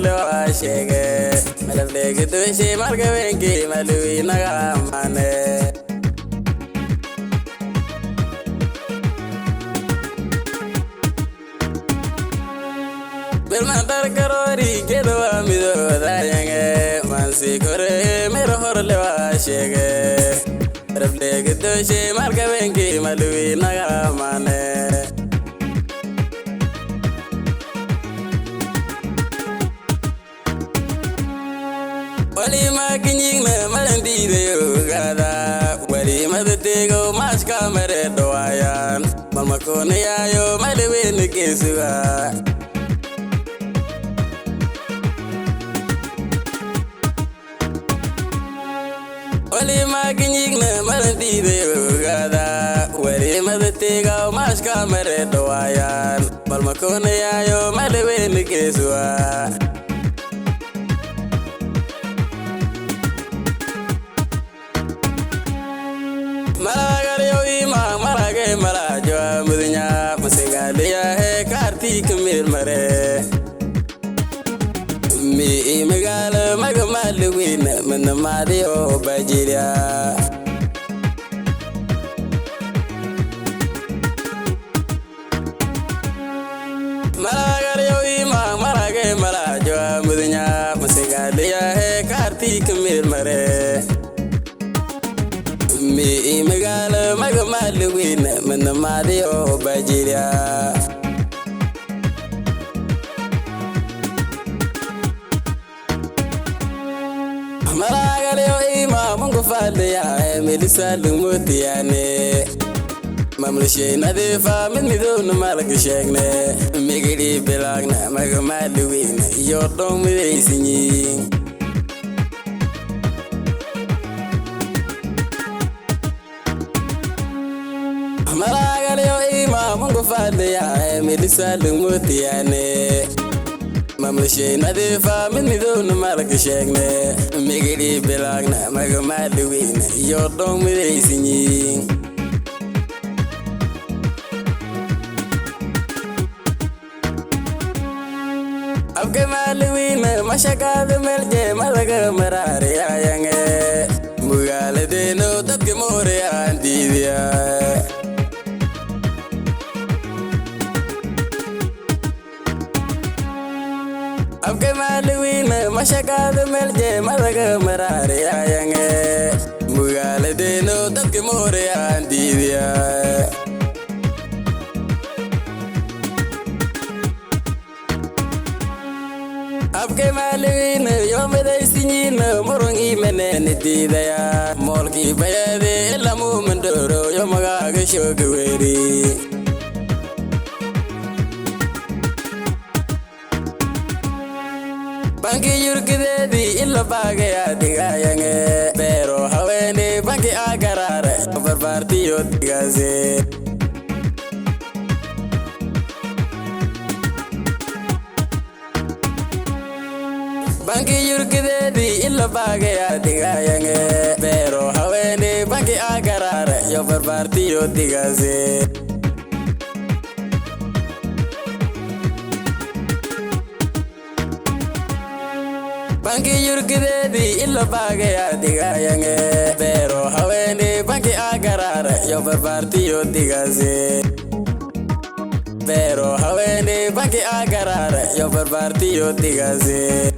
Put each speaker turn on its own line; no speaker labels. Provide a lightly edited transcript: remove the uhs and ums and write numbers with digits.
horle waa sheege malafleegi dooshe marka wenki maluwi naga amane Belmandar karori kedo amido dayange mansi kore mero horle waa sheege malafleegi dooshe marka wenki maluwi naga amane Wali makinyigna malendide yogada Wali madetego maska mere doayan Malmakone yayo malewene kesuga Wali makinyigna malendide yogada Wali madetego maska mere doayan Malmakone yayo malewene kesuga Malagariyo ima malage malajo mudinya masigaliya he karti kamil mare mi megala magamaluwin manamadiyo bajiria Malagariyo ima malage malajo mudinya masigaliya he karti kamil mare Mi megala magamaluwin manamadiyo bajiria Malagaliyo ima mungu fadya melisa lumutiyane Mamlushe nadifa min midun malak sheegne migiri bilagna magamaluwin yordon midaysinyi Malagaliyo ima mungu fadya melisa lumutiyane Mamlushe nadifa min midun malak sheegne migiri bilagna magamaluwin yordon midaysinyi Abgamaluwin mashakada melje malaga marare ayange Mugaladeno dadka more andidiya Abgamaluwin mashakada melje malaga marare ayange Mugaladeno dadka more andidiya Abgamaluwin yomidaysinyin murungi meneni didaya Molki bayade lamu mandoro yomaga shogweri Banki yurkidedi illa bagaya digayange Pero hawene banki agarare barbartiyo digaze Banki yurkidedi illa bagaya digayange Pero hawene banki agarare yo barbartiyo digaze Banki yurkidedi illa bagaya digayange Pero hawene banki agarare yo barbartiyo digaze Pero hawene banki agarare yo barbartiyo digaze